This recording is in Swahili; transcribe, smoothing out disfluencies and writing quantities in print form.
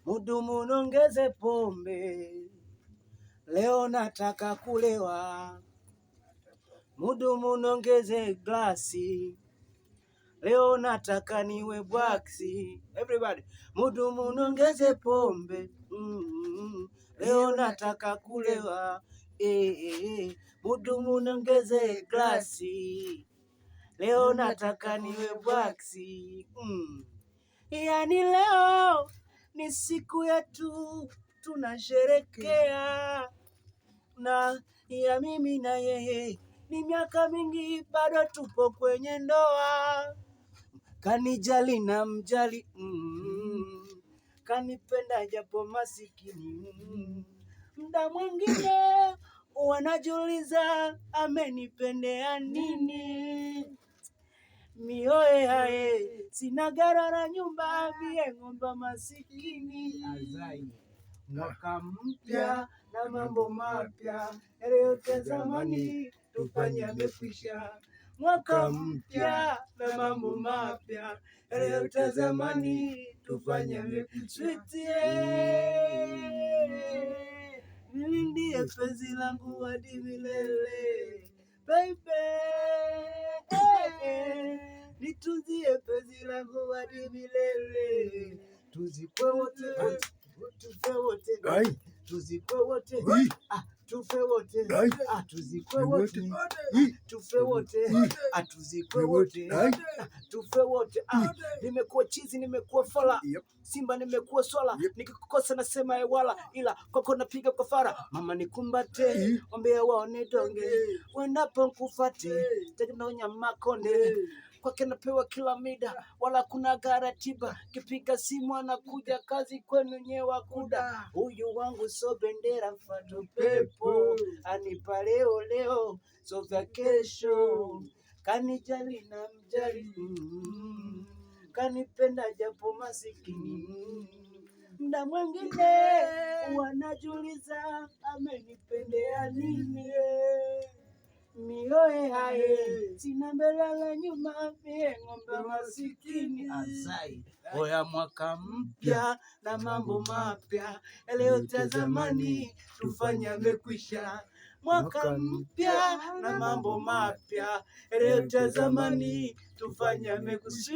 Mudumu nongeze pombe, leo nataka kulewa. Mudumu nongeze glasi, leo nataka niwe bwaksi. Everybody, mudumu nongeze pombe, leo nataka kulewa. Mudumu nongeze glasi, leo nataka niwe bwaksi. Yani leo ni siku yetu tunasherekea, na ya mimi na yeye ni miaka mingi bado tupo kwenye ndoa. Kanijali na mjali, kanipenda japo masikini. Mda mwingine wanajiuliza amenipendea nini? Mioe hae sina gara na nyumba, vile ng'omba masikini. Azai mwaka mpya na mambo mapya, yote zamani tufanye yamekwisha. Mwaka mpya na mambo mapya, yote zamani tufanye yamekwisha. Nilindie penzi langu hadi milele, baby. Nitunzie penzi langu hadi milele, tuzikwe wote, tufe wote, tuzikwe wote, tufe wote, tuzikwe wote, tufe wote, tuzikwe wote, tufe wote. Nimekuwa chizi, nimekuwa fala, simba nimekuwa swala, nikikukosa nasema ewala, ila kwako napiga kafara. Mama nikumbate, ombea waone donge, wendapo nkufate, tegemea makonde. Kwake napewa kila mida, wala kuna garatiba, kipiga simu anakuja kazi kwenu nyewa kuda. Huyu wangu so bendera mfato pepo, anipa leo leo so vya kesho. Kanijali na mjali, kanipenda japo masikini. Mda mwingine wanajiuliza amenipendea nini? Mioe hae sina mbele la nyuma, mie ng'ombe masikini. Azai oya, mwaka mpya na mambo mapya, leo tazamani tufanye yamekwisha. Mwaka mpya na mambo mapya, leo tazamani tufanye yamekwisha.